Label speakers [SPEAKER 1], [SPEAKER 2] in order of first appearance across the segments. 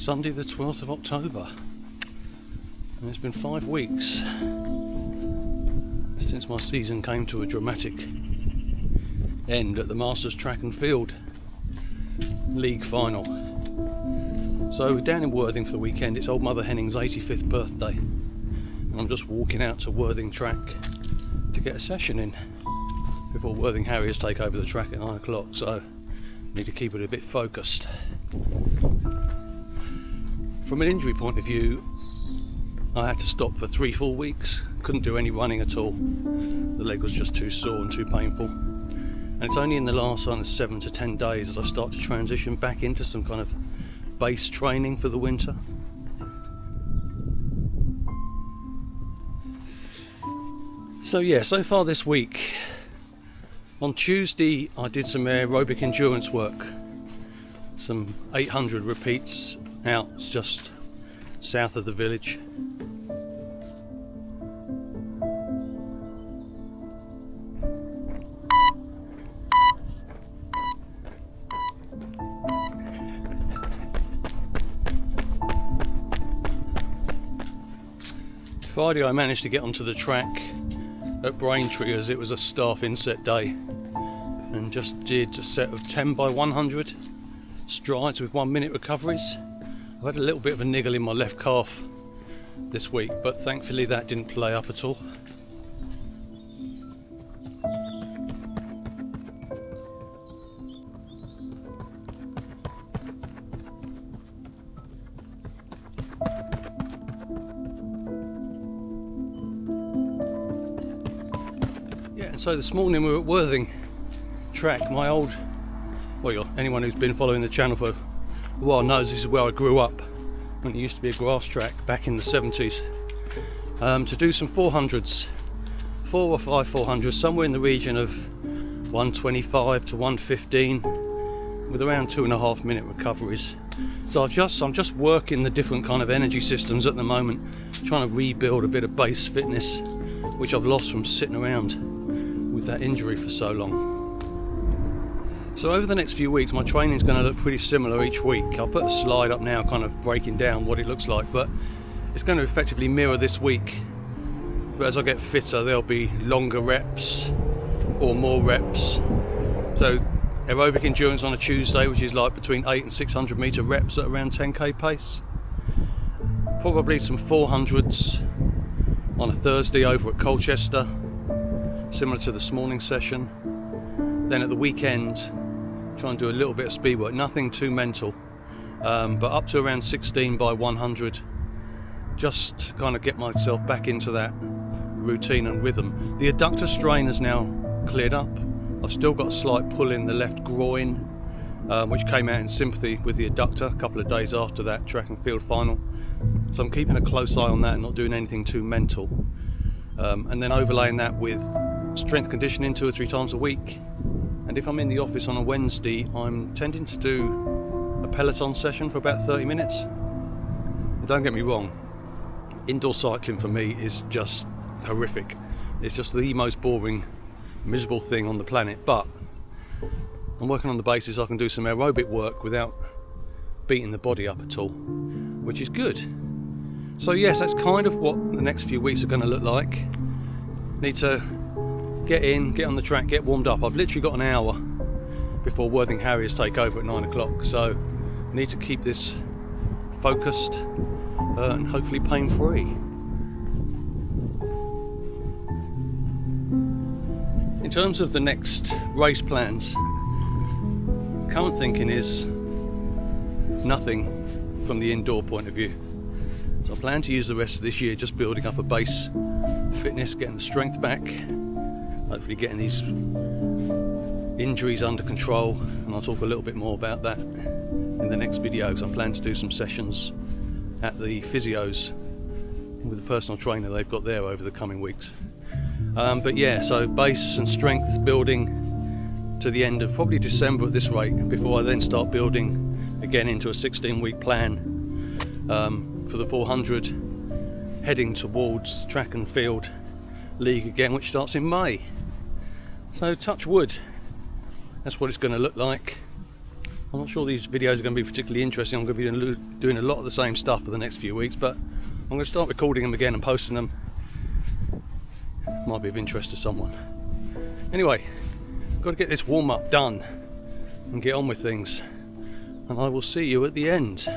[SPEAKER 1] Sunday the 12th of October, and it's been 5 weeks since my season came to a dramatic end at the Masters Track and Field League final. So down in Worthing for the weekend, it's old Mother Henning's 85th birthday, and I'm just walking out to Worthing Track to get a session in before Worthing Harriers take over the track at 9 o'clock, so I need to keep it a bit focused. From an injury point of view, I had to stop for 3 full weeks. Couldn't do any running at all. The leg was just too sore and too painful. And it's only in the last 7 to 10 days that I've started to transition back into some kind of base training for the winter. So yeah, so far this week, on Tuesday I did some aerobic endurance work. Some 800 repeats out just south of the village. Friday I managed to get onto the track at Braintree as it was a staff inset day, and just did a set of 10 by 100 strides with 1 minute recoveries. I've had a little bit of a niggle in my left calf this week, but thankfully that didn't play up at all. Yeah, and so this morning we were at Worthing Track, my old, well, anyone who's been following the channel for a while knows this is where I grew up when it used to be a grass track back in the 70s, to do some 400s, 4 or 5 400s, somewhere in the region of 125 to 115 with around 2.5 minute recoveries. So I'm just working the different kind of energy systems at the moment, trying to rebuild a bit of base fitness which I've lost from sitting around with that injury for so long. So over the next few weeks my training is going to look pretty similar each week. I'll put a slide up now kind of breaking down what it looks like, but it's going to effectively mirror this week. But as I get fitter there'll be longer reps or more reps. So aerobic endurance on a Tuesday, which is like between 8 and 600 metre reps at around 10k pace. Probably some 400s on a Thursday over at Colchester, similar to this morning's session. Then at the weekend try and do a little bit of speed work, nothing too mental, but up to around 16 by 100, just to kind of get myself back into that routine and rhythm. The adductor strain has now cleared up. I've still got a slight pull in the left groin, which came out in sympathy with the adductor a couple of days after that track and field final, so I'm keeping a close eye on that and not doing anything too mental, and then overlaying that with strength conditioning 2 or 3 times a week. And if I'm in the office on a Wednesday, I'm tending to do a Peloton session for about 30 minutes. And don't get me wrong, indoor cycling for me is just horrific. It's just the most boring, miserable thing on the planet, but I'm working on the basis I can do some aerobic work without beating the body up at all, which is good. So yes, that's kind of what the next few weeks are going to look like. Need to get on the track, get warmed up. I've literally got an hour before Worthing Harriers take over at 9 o'clock, so I need to keep this focused and hopefully pain-free. In terms of the next race plans, current thinking is nothing from the indoor point of view. So I plan to use the rest of this year just building up a base fitness, getting the strength back, hopefully getting these injuries under control, and I'll talk a little bit more about that in the next video, because I'm planning to do some sessions at the physios with the personal trainer they've got there over the coming weeks. But yeah, so base and strength building to the end of probably December at this rate, before I then start building again into a 16-week plan for the 400, heading towards track and field league again, which starts in May. So touch wood, that's what it's going to look like. I'm not sure these videos are going to be particularly interesting. I'm going to be doing a lot of the same stuff for the next few weeks, but I'm going to start recording them again and posting them. Might be of interest to someone. Anyway, I've got to get this warm-up done and get on with things, and I will see you at the end.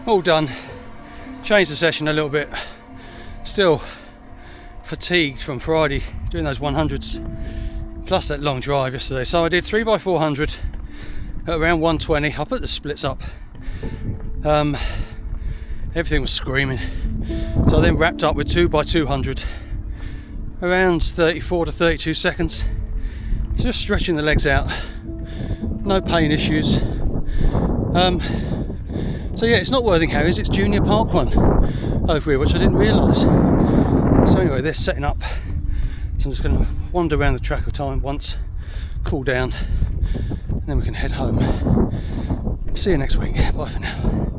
[SPEAKER 1] All done. Changed the session a little bit. Still fatigued from Friday doing those 100s plus that long drive yesterday. So I did 3x400 at around 120. I put the splits up. Everything was screaming. So I then wrapped up with 2x200 around 34 to 32 seconds. Just stretching the legs out. No pain issues. So yeah, it's not Worthing Harriers, it's Junior Park Run over here, which I didn't realise. So anyway, they're setting up. So I'm just going to wander around the track of time once, cool down, and then we can head home. See you next week. Bye for now.